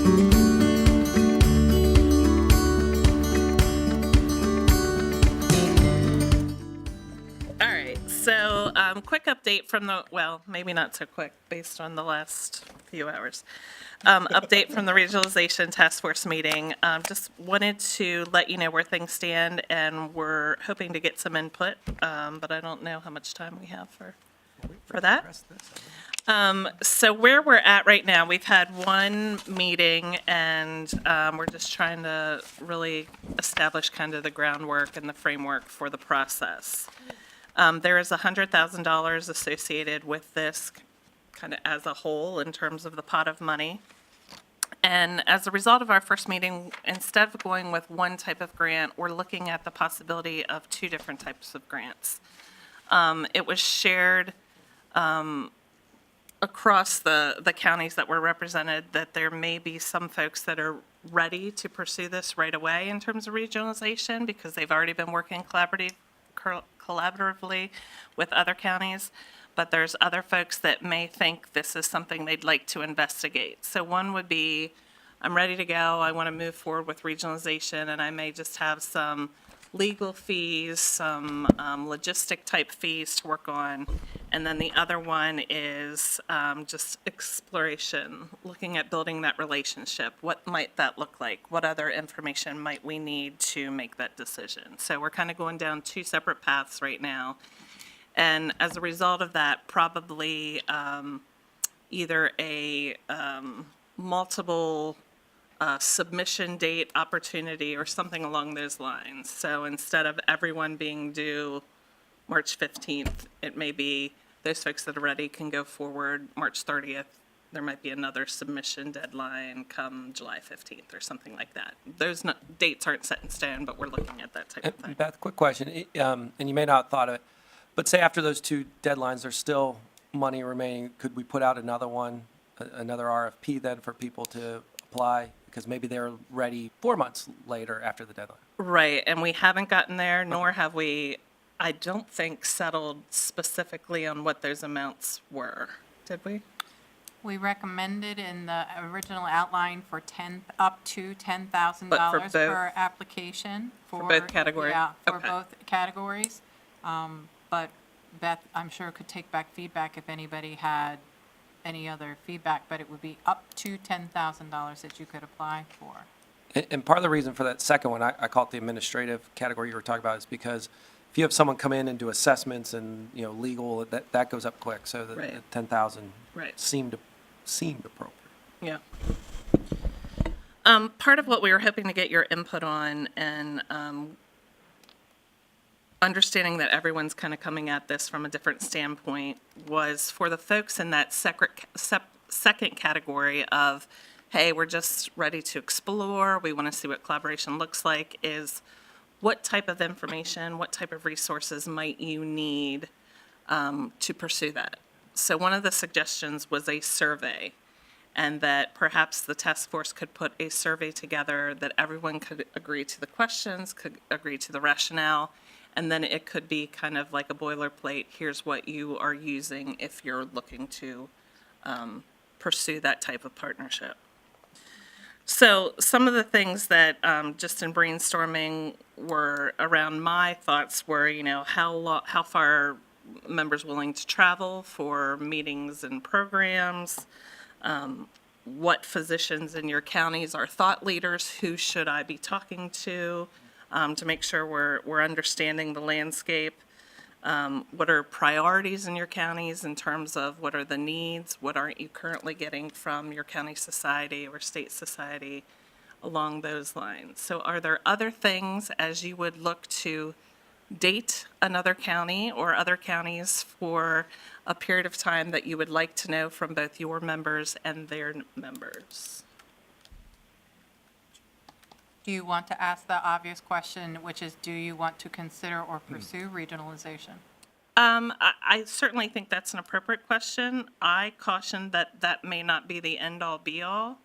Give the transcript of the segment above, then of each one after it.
All right, so quick update from the, well, maybe not so quick based on the last few hours. Update from the Regionalization Task Force meeting. Just wanted to let you know where things stand, and we're hoping to get some input, but I don't know how much time we have for that. So where we're at right now, we've had one meeting, and we're just trying to really establish kind of the groundwork and the framework for the process. There is $100,000 associated with this kind of as a whole in terms of the pot of money. And as a result of our first meeting, instead of going with one type of grant, we're looking at the possibility of two different types of grants. It was shared across the counties that were represented that there may be some folks that are ready to pursue this right away in terms of regionalization because they've already been working collaboratively with other counties, but there's other folks that may think this is something they'd like to investigate. So one would be, I'm ready to go, I want to move forward with regionalization, and I may just have some legal fees, some logistic type fees to work on. And then the other one is just exploration, looking at building that relationship. What might that look like? What other information might we need to make that decision? So we're kind of going down two separate paths right now. And as a result of that, probably either a multiple submission date opportunity or something along those lines. So instead of everyone being due March 15th, it may be those folks that are ready can go forward March 30th. There might be another submission deadline come July 15th or something like that. Those dates aren't set in stone, but we're looking at that type of thing. Beth, quick question, and you may not have thought of it, but say after those two deadlines, there's still money remaining. Could we put out another one, another RFP then for people to apply? Because maybe they're ready 4 months later after the deadline. Right, and we haven't gotten there, nor have we, I don't think, settled specifically on what those amounts were. Did we? We recommended in the original outline for up to $10,000 But for both? per application. For both categories? Yeah, for Okay. both categories. But Beth, I'm sure, could take back feedback if anybody had any other feedback, but it would be up to $10,000 that you could apply for. And part of the reason for that second one, I call it the administrative category you were talking about, is because if you have someone come in and do assessments and, legal, that goes up quick. So the Right. 10,000 Right. seemed appropriate. Yeah. Part of what we were hoping to get your input on, and understanding that everyone's kind of coming at this from a different standpoint, was for the folks in that second category of, hey, we're just ready to explore, we want to see what collaboration looks like, is what type of information, what type of resources might you need to pursue that? So one of the suggestions was a survey, and that perhaps the task force could put a survey together that everyone could agree to the questions, could agree to the rationale, and then it could be kind of like a boilerplate, here's what you are using if you're looking to pursue that type of partnership. So some of the things that just in brainstorming were around my thoughts were, how far are members willing to travel for meetings and programs? What physicians in your counties are thought leaders? Who should I be talking to make sure we're understanding the landscape? What are priorities in your counties in terms of what are the needs? What aren't you currently getting from your county society or state society along those lines? So are there other things as you would look to date another county or other counties for a period of time that you would like to know from both your members and their members? Do you want to ask the obvious question, which is, do you want to consider or pursue regionalization? I certainly think that's an appropriate question. I caution that that may not be the end-all, be-all.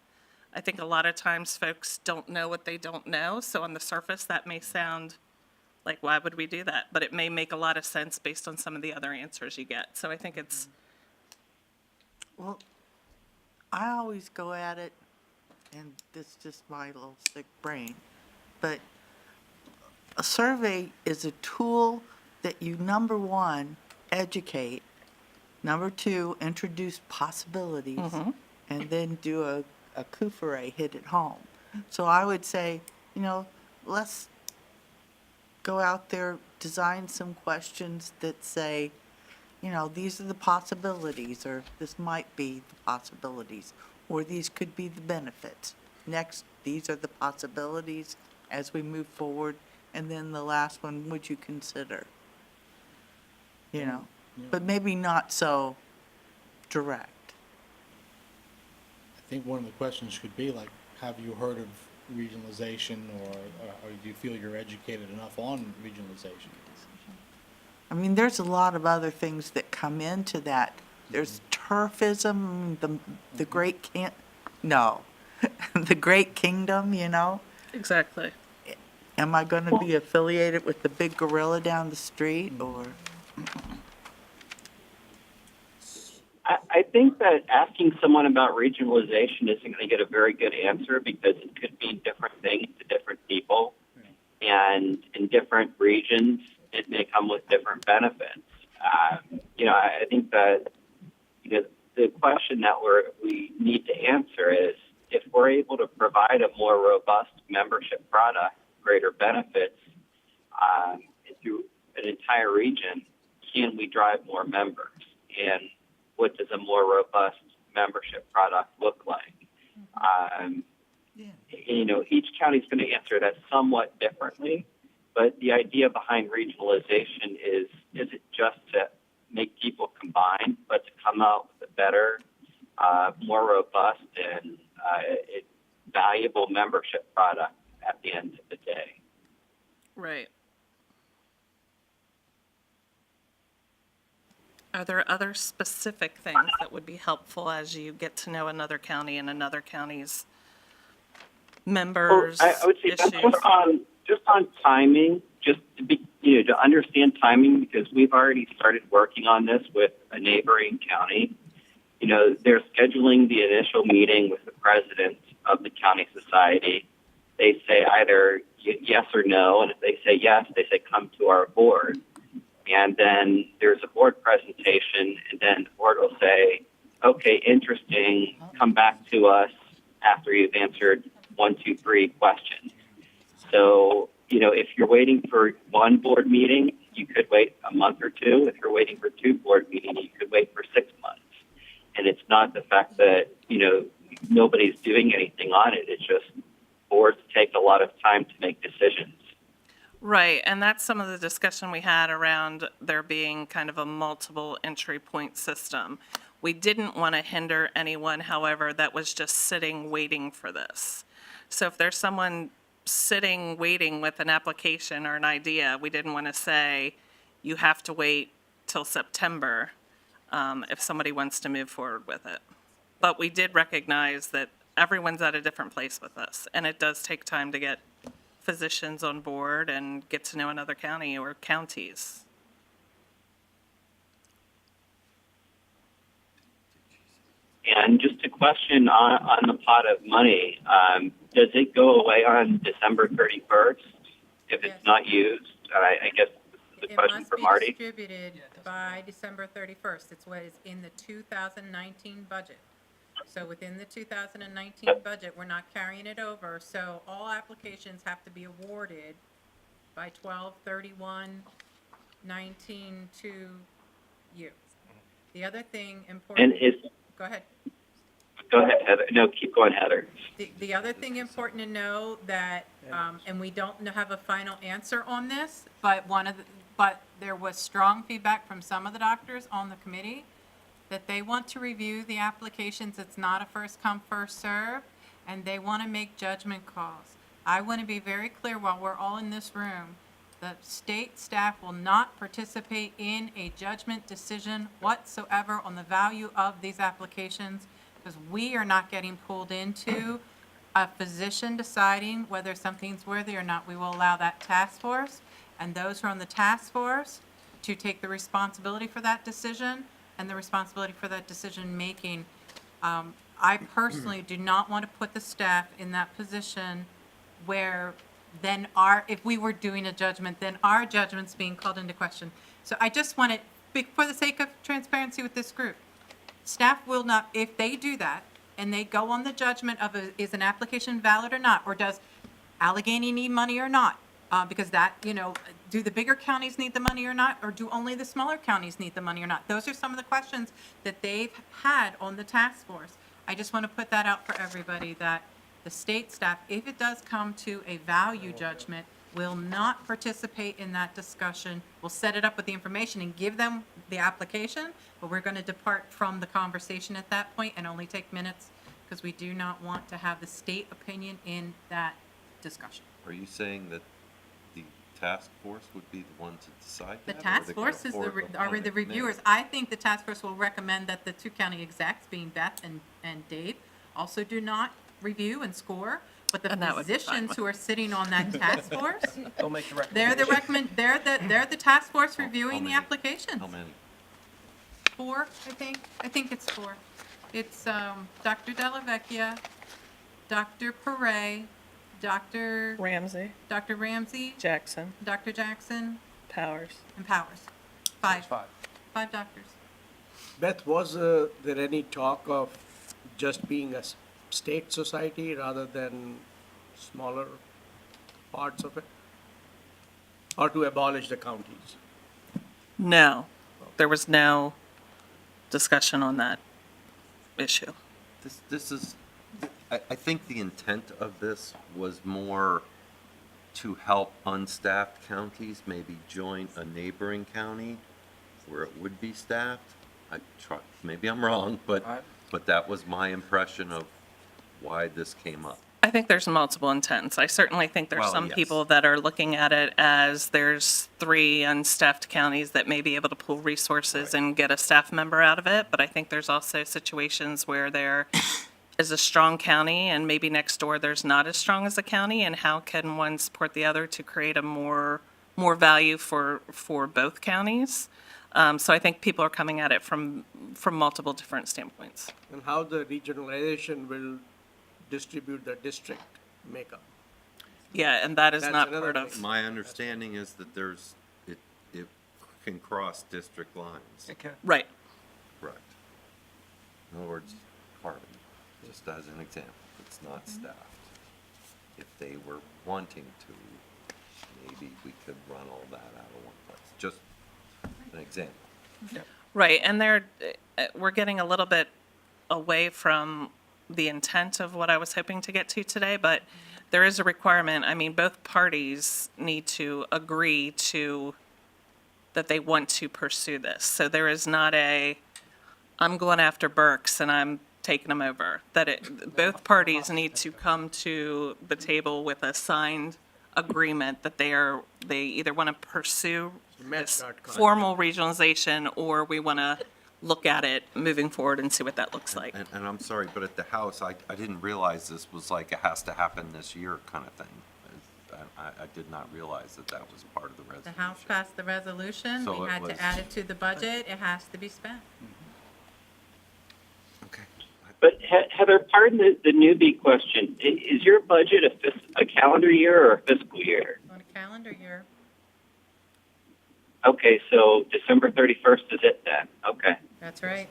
I think a lot of times folks don't know what they don't know, so on the surface that may sound like, why would we do that? But it may make a lot of sense based on some of the other answers you get. So I think it's... Well, I always go at it and this is just my little sick brain, but a survey is a tool that you, number one, educate, number two, introduce possibilities, and then do a coup for a hit it home. So I would say, let's go out there, design some questions that say, these are the possibilities, or this might be the possibilities, or these could be the benefits. Next, these are the possibilities as we move forward, and then the last one, would you consider? But maybe not so direct. I think one of the questions could be like, have you heard of regionalization, or do you feel you're educated enough on regionalization? I mean, there's a lot of other things that come into that. There's turfism, the great the great kingdom, Exactly. Am I going to be affiliated with the big gorilla down the street, or? I think that asking someone about regionalization isn't going to get a very good answer, because it could mean different things to different people. And in different regions, it may come with different benefits. I think that the question that we need to answer is, if we're able to provide a more robust membership product, greater benefits through an entire region, can we drive more members? And what does a more robust membership product look like? Each county is going to answer that somewhat differently, but the idea behind regionalization isn't just to make people combine, but to come out with a better, more robust, and valuable membership product at the end of the day. Right. Are there other specific things that would be helpful as you get to know another county and another county's members, I would say issues? just on timing, just to be, to understand timing, because we've already started working on this with a neighboring county. They're scheduling the initial meeting with the president of the county society. They say either yes or no, and if they say yes, they say come to our board. And then there's a board presentation, and then the board will say, okay, interesting, come back to us after you've answered 1, 2, 3 questions. So, if you're waiting for one board meeting, you could wait a month or two. If you're waiting for 2 board meetings, you could wait for 6 months. And it's not the fact that, nobody's doing anything on it. It's just boards take a lot of time to make decisions. Right, and that's some of the discussion we had around there being kind of a multiple entry point system. We didn't want to hinder anyone, however, that was just sitting waiting for this. So if there's someone sitting waiting with an application or an idea, we didn't want to say, you have to wait till September if somebody wants to move forward with it. But we did recognize that everyone's at a different place with this, and it does take time to get physicians on board and get to know another county or counties. And just a question on the pot of money, does it go away on December 31st if it's not used? I guess this is a question for Marty. It must be distributed by December 31st. It's what is in the 2019 budget. So within the 2019 budget, we're not carrying it over. So all applications have to be awarded by 12/31/19 to you. The other thing important. Go ahead. Go ahead, Heather. No, keep going, Heather. The other thing important to know that, and we don't have a final answer on this, but but there was strong feedback from some of the doctors on the committee that they want to review the applications. It's not a first come, first serve, and they want to make judgment calls. I want to be very clear while we're all in this room, the state staff will not participate in a judgment decision whatsoever on the value of these applications, because we are not getting pulled into a physician deciding whether something's worthy or not. We will allow that task force and those who are on the task force to take the responsibility for that decision and the responsibility for that decision making. I personally do not want to put the staff in that position where then if we were doing a judgment, then our judgment's being called into question. So I just want it, for the sake of transparency with this group, staff will not, if they do that, and they go on the judgment of is an application valid or not, or does Allegheny need money or not? Because that, do the bigger counties need the money or not, or do only the smaller counties need the money or not? Those are some of the questions that they've had on the task force. I just want to put that out for everybody, that the state staff, if it does come to a value judgment, will not participate in that discussion. We'll set it up with the information and give them the application, but we're going to depart from the conversation at that point and only take minutes, because we do not want to have the state opinion in that discussion. Are you saying that the task force would be the one to decide The that? or task force is or are on the reviewers. committee? I think the task force will recommend that the two county execs, being Beth and Dave, also do not review and score, but the And that would be fine physicians with who are sitting on that task force, They'll make the they're recommendation. they're the task force reviewing the many? applications. How many? 4, I think. I think it's 4. It's Dr. Della Vecchia, Dr. Perret, Dr. Ramsey, Ramsey, Jackson, Dr. Jackson, Powers. and Powers. 5. Five. 5 doctors. Beth, was there any talk of just being a state society rather than smaller parts of it? Or to abolish the counties? No, there was no discussion on that issue. This is, I think the intent of this was more to help unstaffed counties maybe join a neighboring county where it would be staffed. Maybe I'm wrong, but that was my impression of why this came up. I think there's multiple intents. I certainly think there's Well, some yes. people that are looking at it as there's 3 unstaffed counties that may be able to pool resources and get a staff member out of it. But I think there's also situations where there is a strong county and maybe next door there's not as strong as a county. And how can one support the other to create a more value for both counties? So I think people are coming at it from multiple different standpoints. And how the regionalization will distribute the district makeup? Yeah, and that is That's not another part of. thing. My understanding is that it can cross district lines. Okay. Right. Correct. In other words, Harvey, just as an example, it's not staffed. If they were wanting to, maybe we could run all that out of one place. Just an example. Right, and we're getting a little bit away from the intent of what I was hoping to get to today, but there is a requirement. I mean, both parties need to agree that they want to pursue this. So there is not I'm going after Berks and I'm taking them over. Both parties need to come to the table with a signed agreement that they either want to pursue this formal regionalization or we want to look at it moving forward and see what that looks like. And I'm sorry, but at the House, I didn't realize this was like, it has to happen this year kind of thing. I did not realize that was part of the The resolution. House passed the resolution. So We it had was- to add it to the budget. It has to be spent. Okay. But Heather, pardon the newbie question. Is your budget a calendar year or a fiscal year? On a calendar year. Okay, so December 31st is it then? Okay. That's right.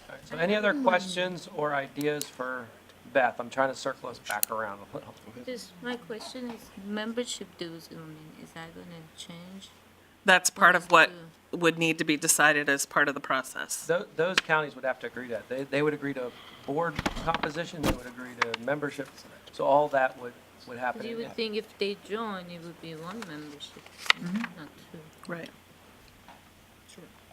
All right, so any other questions or ideas for Beth? I'm trying to circle us back around a little. Just my question is membership dues, is that gonna change? That's part of what would need to be decided as part of the process. Those counties would have to agree to that. They would agree to board composition, they would agree to membership. So all that would happen. Because you would think if they join, it would be one membership, not 2. Right.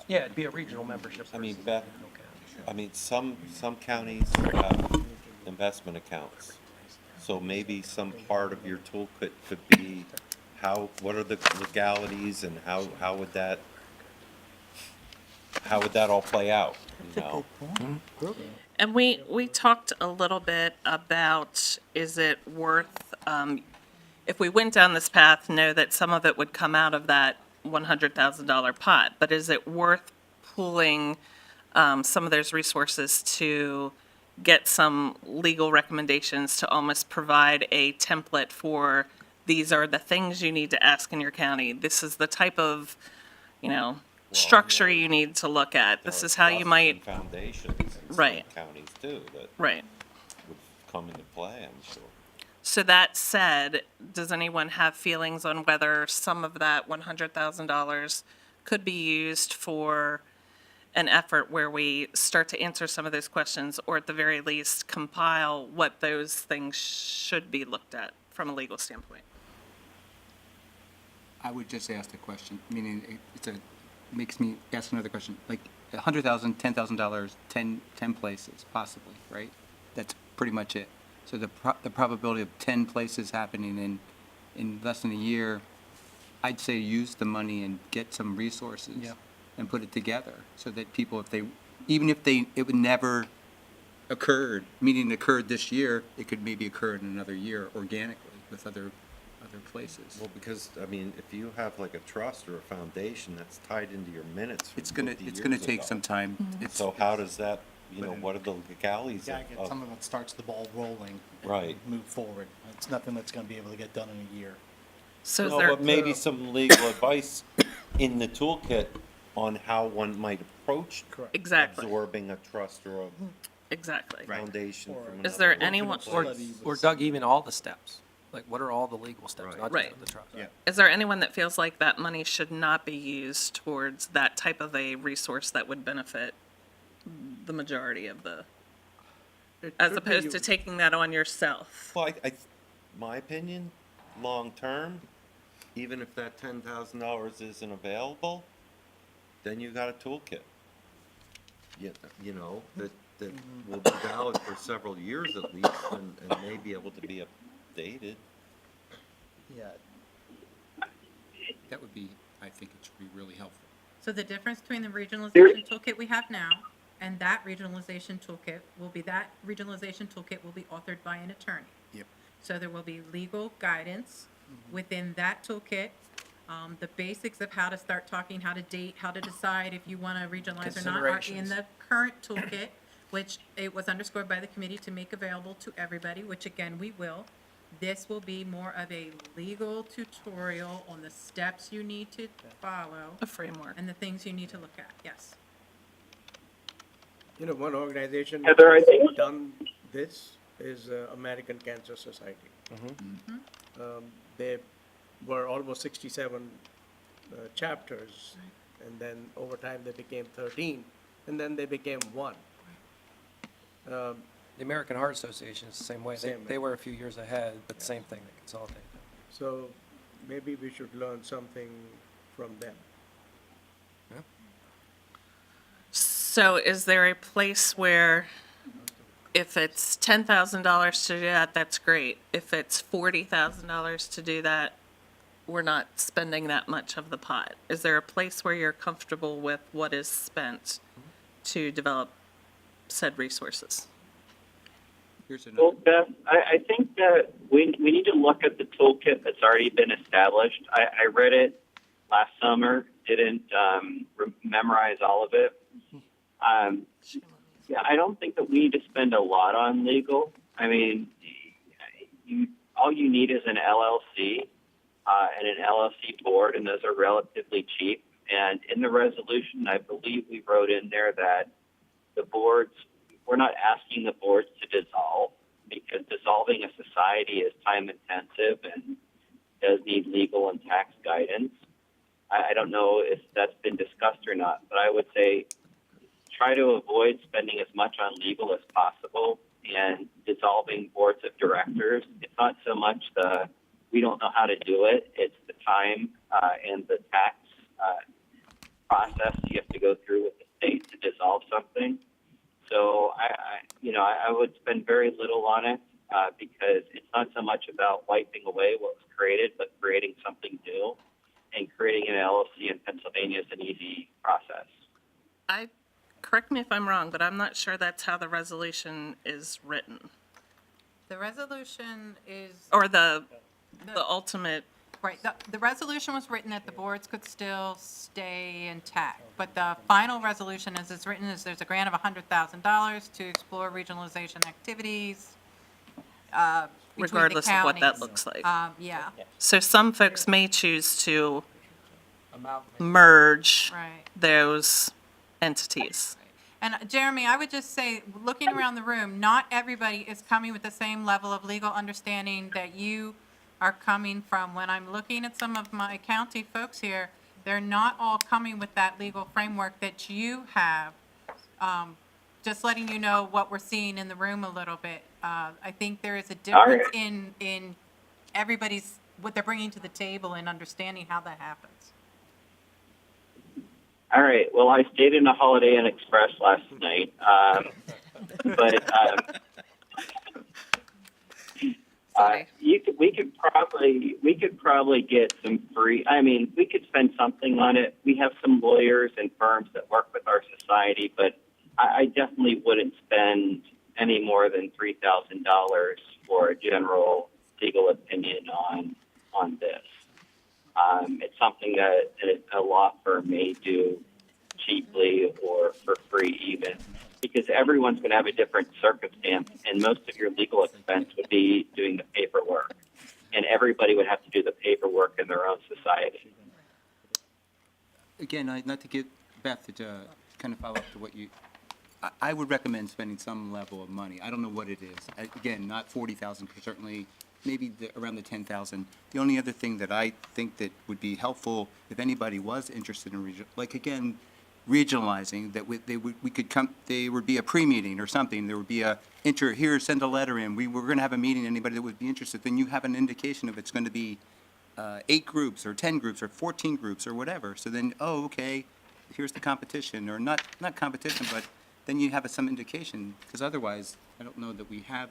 Yeah, it'd be a regional membership. I mean, versus Beth, no county. I mean, some counties have investment accounts. So maybe some part of your toolkit could be what are the legalities and how would that all play out, you know? And we talked a little bit about, is it worth, if we went down this path, know that some of it would come out of that $100,000 pot, but is it worth pooling some of those resources to get some legal recommendations to almost provide a template for these are the things you need to ask in your county. This is the type of, structure you need to look at. This is how you might, Foundations in Right. some counties too, that right. would come into play, I'm sure. So that said, does anyone have feelings on whether some of that $100,000 could be used for an effort where we start to answer some of those questions, or at the very least compile what those things should be looked at from a legal standpoint? I would just ask the question, meaning makes me ask another question, like $100,000, $10,000, 10 places possibly, right? That's pretty much it. So the probability of 10 places happening in less than a year, I'd say use the money and get some resources Yeah. and put it together so that people, it would never occurred, meaning it occurred this year, it could maybe occur in another year organically with other places. Well, because, I mean, if you have like a trust or a foundation that's tied into your minutes from It's gonna 50 it's gonna years take ago. some time. So how does that, what are the legalities You gotta get of, something that starts the ball rolling. and Right. Move forward. It's nothing that's gonna be able to get done in a year. So is no, there, but maybe some legal advice in the toolkit on how one might approach exactly, absorbing a trust or a exactly. foundation Or- from Is another. there anyone, Or Doug, even all the steps. Like, what are all the legal steps, Right. not Right. just the trust? Yeah. is there anyone that feels like that money should not be used towards that type of a resource that would benefit the majority of the, as opposed to taking that on yourself? Well, my opinion, long-term, even if that $10,000 isn't available, then you got a toolkit. That will be valid for several years at least and may be able to be updated. Yeah. That would be, I think it should be really helpful. So the difference between the regionalization toolkit we have now and that regionalization toolkit will be authored by an attorney. Yep. So there will be legal guidance within that toolkit, the basics of how to start talking, how to date, how to decide if you want to regionalize or not are in the current toolkit, which it was underscored by the committee to make available to everybody, which again, we will. This will be more of a legal tutorial on the steps you need to follow A framework. and the things you need to look at, yes. One organization Heather, I that's think- done this is American Cancer Society. They were almost 67 chapters, and then over time they became 13, and then they became one. The American Heart Association is the same way. Same way. They were a few years ahead, but same thing, they consolidated. So maybe we should learn something from them. So is there a place where if it's $10,000 to do that, that's great. If it's $40,000 to do that, we're not spending that much of the pot. Is there a place where you're comfortable with what is spent to develop said resources? Here's Well, another, Beth, I think that we need to look at the toolkit that's already been established. I read it last summer, didn't memorize all of it. Yeah, I don't think that we need to spend a lot on legal. I mean, all you need is an LLC and an LLC board, and those are relatively cheap. And in the resolution, I believe we wrote in there that the boards, we're not asking the boards to dissolve because dissolving a society is time intensive and does need legal and tax guidance. I don't know if that's been discussed or not, but I would say try to avoid spending as much on legal as possible and dissolving boards of directors. It's not so much we don't know how to do it. It's the time and the tax process you have to go through with the state to dissolve something. So I would spend very little on it because it's not so much about wiping away what was created, but creating something new. And creating an LLC in Pennsylvania is an easy process. Correct me if I'm wrong, but I'm not sure that's how the resolution is written. The resolution is, Or the ultimate Right, the resolution was written that the boards could still stay intact, but the final resolution as it's written is there's a grant of $100,000 to explore regionalization activities between the Regardless of what that counties. looks like. Yeah, So some folks may choose to Amalgamate. merge right. those entities. And Jeremy, I would just say, looking around the room, not everybody is coming with the same level of legal understanding that you are coming from. When I'm looking at some of my county folks here, they're not all coming with that legal framework that you have. Just letting you know what we're seeing in the room a little bit. I think there is a difference in everybody's, what they're bringing to the table and understanding how that happens. All right. Well, I stayed in a Holiday Inn Express last night, but Sorry. we could probably get some free. I mean, we could spend something on it. We have some lawyers and firms that work with our society, but I definitely wouldn't spend any more than $3,000 for a general legal opinion on this. It's something that a law firm may do cheaply or for free even, because everyone's going to have a different circumstance, and most of your legal expense would be doing the paperwork, and everybody would have to do the paperwork in their own society. Again, not to get Beth to kind of follow up to what you, I would recommend spending some level of money. I don't know what it is. Again, not 40,000, certainly, maybe around the 10,000. The only other thing that I think that would be helpful if anybody was interested in regionalizing, that we could come, there would be a pre-meeting or something. There would be here, send a letter in. We're going to have a meeting. Anybody that would be interested, then you have an indication if it's going to be 8 groups or 10 groups or 14 groups or whatever. So then, oh, okay, here's the competition, or not competition, but then you have some indication, because otherwise, I don't know that we have,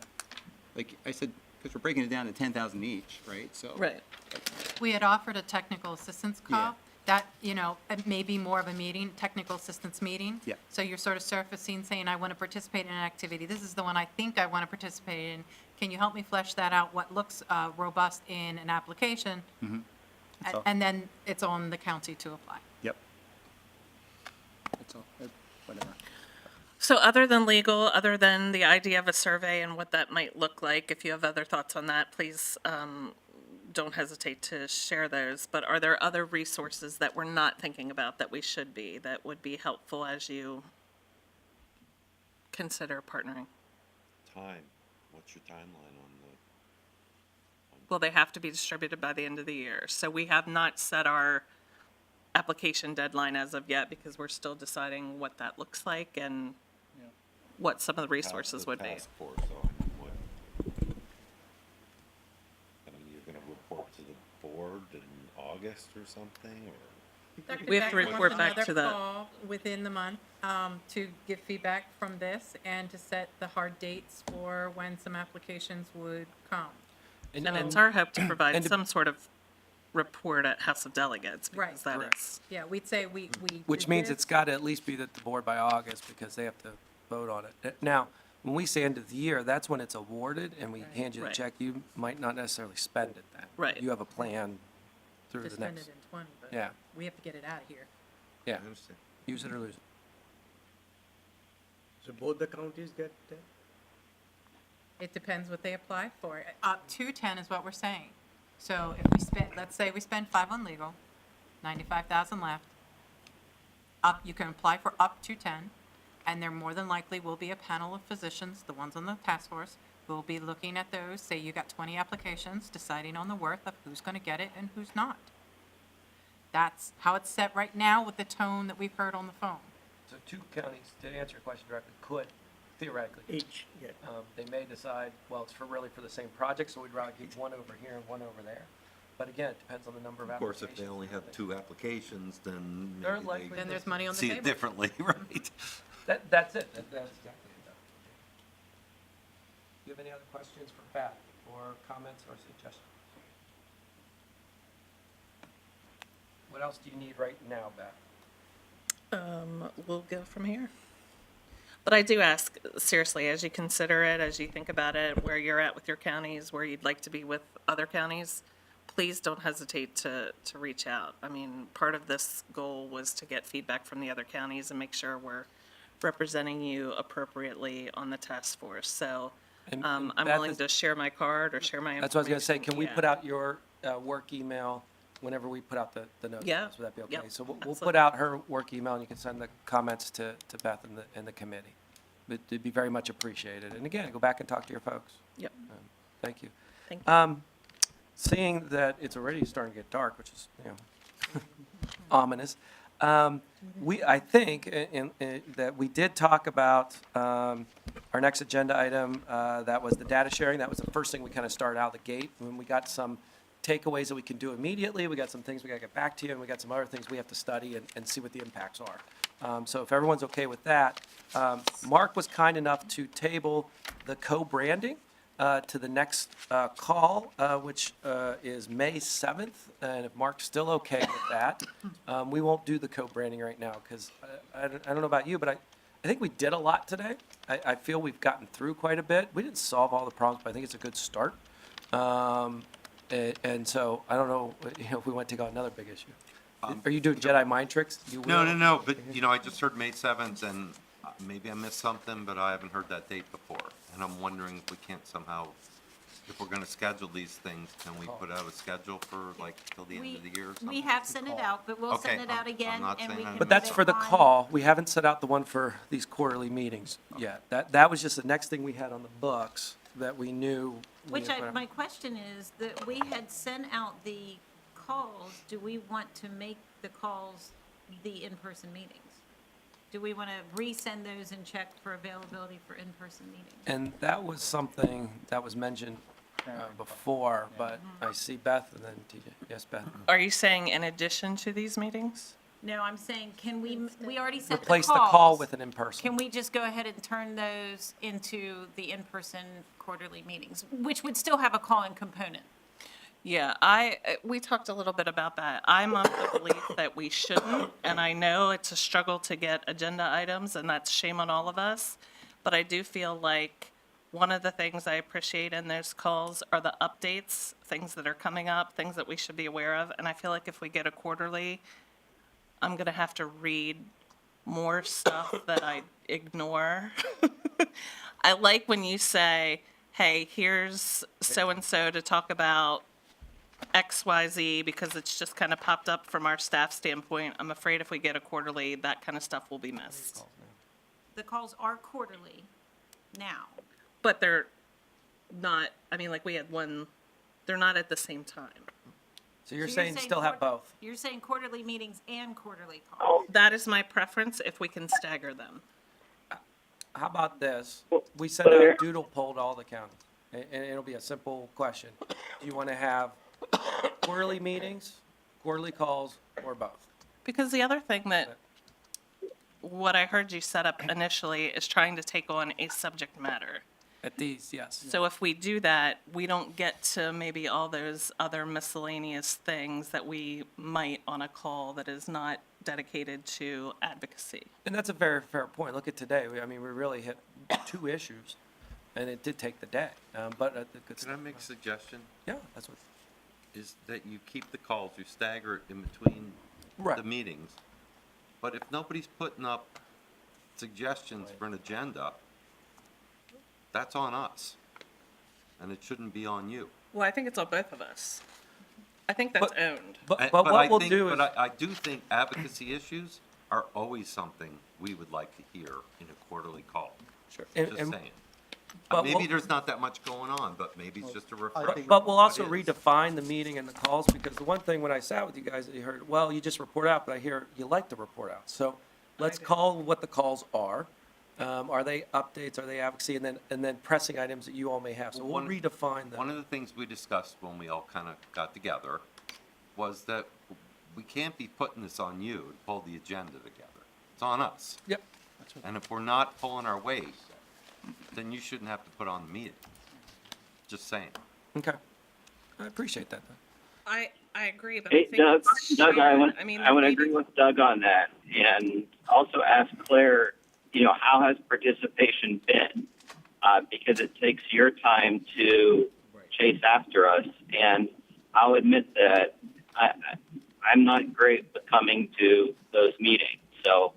like I said, because we're breaking it down to 10,000 each, right? So Right. We had offered a technical assistance Yeah. call. That, it may be more of a meeting, technical assistance meeting. Yeah. So you're sort of surfacing, saying, I want to participate in an activity. This is the one I think I want to participate in. Can you help me flesh that out? What looks robust in an application? That's all. And then it's on the county to apply. Yep. That's all. Whatever. So other than legal, other than the idea of a survey and what that might look like, if you have other thoughts on that, please don't hesitate to share those. But are there other resources that we're not thinking about that we should be, that would be helpful as you consider partnering? Time, what's your timeline on Well, they have to be distributed by the end of the year. So we have not set our application deadline as of yet because we're still deciding what that looks like and what some of the resources would be. task force on what? I mean, you're gonna report to the board in August or something, or? We have to report back to the- Another call within the month to give feedback from this and to set the hard dates for when some applications would come. And it's our hope to provide and to- some sort of report at House of Delegates Right. because that Correct. is, Yeah, we'd say we. Which did means this. it's got to at least be at the board by August because they have to vote on it. Now, when we say end of the year, that's when it's awarded and we hand you the Right. check. You might not necessarily spend it then. Right. You have a plan through To the spend next, it in 20, but yeah, we have to get it out of here. yeah. I understand. Use it or lose it. So both the counties get that? It depends what they apply for. Up to 10 is what we're saying. So if we spend, let's say we spend 5 on legal, 95,000 left. You can apply for up to 10, and there more than likely will be a panel of physicians, the ones on the task force, who will be looking at those, say you got 20 applications, deciding on the worth of who's going to get it and who's not. That's how it's set right now with the tone that we've heard on the phone. So 2 counties, to answer your question directly, could theoretically. Each, yeah. They may decide, well, it's really for the same project, so we'd rather keep one over here and one over there. But again, it depends on the number of Of course, applications. if they only have 2 applications, then They're maybe likely- they Then there's money on the see table. it differently, right? That's it. That's exactly it. Do you have any other questions for Pat, or comments or suggestions? What else do you need right now, Beth? we'll go from here. But I do ask, seriously, as you consider it, as you think about it, where you're at with your counties, where you'd like to be with other counties, please don't hesitate to reach out. I mean, part of this goal was to get feedback from the other counties and make sure we're representing you appropriately on the task force. So And I'm Beth willing is- to share my card or share my information. That's what I was going to say. Can we Yeah. put out your work email whenever we put out the notes? Yeah. Would that be okay? Yep. So we'll Absolutely. put out her work email, and you can send the comments to Beth and the committee. It'd be very much appreciated. And again, go back and talk to your folks. Yep. Thank you. Thank you. Seeing that it's already starting to get dark, which is, ominous, I think that we did talk about our next agenda item, that was the data sharing. That was the first thing we kind of started out the gate. When we got some takeaways that we can do immediately, we got some things we got to get back to you, and we got some other things we have to study and see what the impacts are. So if everyone's okay with that, Mark was kind enough to table the co-branding to the next call, which is May 7th. And if Mark's still okay with that, we won't do the co-branding right now because I don't know about you, but I think we did a lot today. I feel we've gotten through quite a bit. We didn't solve all the problems, but I think it's a good start. And so I don't know if we want to take on another big issue. Are you doing Jedi mind tricks? You will? No, but, I just heard May 7th, and maybe I missed something, but I haven't heard that date before. And I'm wondering if we can't somehow, if we're gonna schedule these things, can we put out a schedule for like till the end of the year or something? We have sent it out, but we'll Okay, send it out I'm again not and we saying can. I- But that's put for it the on- call. We haven't set out the one for these quarterly meetings yet. That was just the next thing we had on the books that we knew. we Which had put out. my question is, that we had sent out the calls, do we want to make the calls the in-person meetings? Do we want to resend those and check for availability for in-person meetings? And that was something that was mentioned before, but I see Beth and then TJ. Yes, Beth. Are you saying in addition to these meetings? No, I'm saying, can we already set the calls. Replace the call with an in-person. Can we just go ahead and turn those into the in-person quarterly meetings, which would still have a call-in component? Yeah, we talked a little bit about that. I'm of the belief that we shouldn't, and I know it's a struggle to get agenda items, and that's shame on all of us. But I do feel like one of the things I appreciate in those calls are the updates, things that are coming up, things that we should be aware of. And I feel like if we get a quarterly, I'm gonna have to read more stuff that I ignore. I like when you say, hey, here's so-and-so to talk about XYZ because it's just kind of popped up from our staff standpoint. I'm afraid if we get a quarterly, that kind of stuff will be missed. The calls are quarterly now. But they're not, I mean, like we had one, they're not at the same time. So you're So saying still have both? You're saying quarterly meetings and quarterly calls? That is my preference if we can stagger them. How about this? We sent Well, out doodle poll to all the counties, and it'll be a simple question. Do you want to have quarterly meetings, quarterly calls, or both? Because the other thing that, what I heard you set up initially is trying to take on a subject matter. At these, yes. So if we do that, we don't get to maybe all those other miscellaneous things that we might on a call that is not dedicated to advocacy. And that's a very fair point. Look at today. We really hit 2 issues, and it did take the day. But the good Can I stuff. make a suggestion? Yeah, that's what. Is that you keep the calls, you stagger it in between Right. the meetings. But if nobody's putting up suggestions for an agenda, that's on us. And it shouldn't be on you. Well, I think it's on both of us. I think that's But- owned. But I- what I we'll think- do is. But I do think advocacy issues are always something we would like to hear in a quarterly call. Sure. Just saying. but Maybe we'll- there's not that much going on, but maybe it's just a refresher. But we'll also What is? redefine the meeting and the calls, because the one thing when I sat with you guys, that you heard, well, you just report out, but I hear you like to report out. So let's call what the calls are. Are they updates, are they advocacy, and then pressing items that you all may have. So we'll One- redefine One them. of the things we discussed when we all kind of got together was that we can't be putting this on you to pull the agenda together. It's on us. Yep. And if we're not pulling our weight, then you shouldn't have to put on the meeting. Just saying. Okay. I appreciate that. I agree, but Hey, I think Doug, it's Doug, I shared. want to maybe- agree with Doug on that, and also ask Claire, how has participation been? Because it takes your time to chase after us, and I'll admit that I'm not great with coming to those meetings. So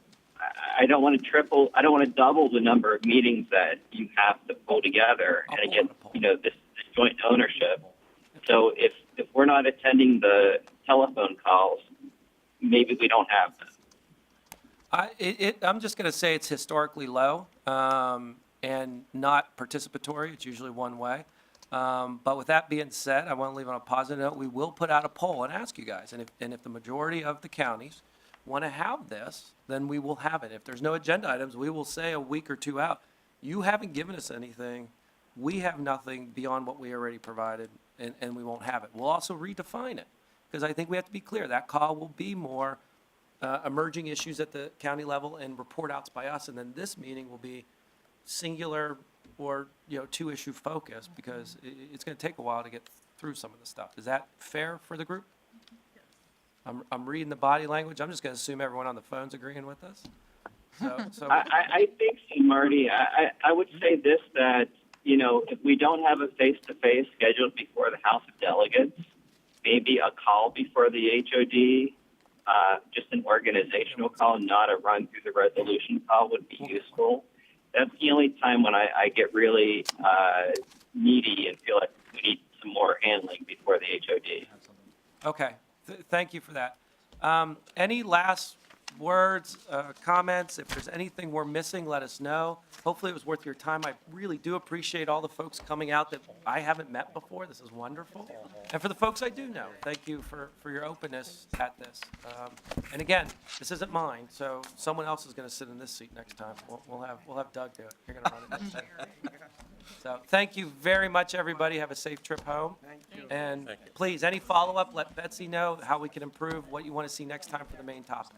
I don't want to double the number of meetings that you have to pull together. I'll And pull again, out a poll. you know, this joint ownership. So if we're not attending the telephone calls, maybe we don't have them. I'm just going to say it's historically low and not participatory. It's usually one way. But with that being said, I want to leave on a positive note. We will put out a poll and ask you guys. And if the majority of the counties want to have this, then we will have it. If there's no agenda items, we will say a week or two out, you haven't given us anything. We have nothing beyond what we already provided, and we won't have it. We'll also redefine it, because I think we have to be clear. That call will be more emerging issues at the county level and report outs by us, and then this meeting will be singular or, two-issue focused, because it's going to take a while to get through some of the stuff. Is that fair for the group? I'm reading the body language. I'm just going to assume everyone on the phone's agreeing with us. So I think so, Marty. I would say this, that, if we don't have a face-to-face scheduled before the House of Delegates, maybe a call before the HOD, just an organizational call, not a run through the resolution call would be useful. That's the only time when I get really needy and feel like we need some more handling before the HOD. Okay, thank you for that. Any last words, comments? If there's anything we're missing, let us know. Hopefully it was worth your time. I really do appreciate all the folks coming out that I haven't met before. This is wonderful. And for the folks I do know, thank you for your openness at this. And again, this isn't mine, so someone else is going to sit in this seat next time. We'll have Doug do it. You're going to run it next time. So thank you very much, everybody. Have a safe trip home. Thank you. And please, any follow-up, let Betsy know how we can improve, what you want to see next time for the main topic.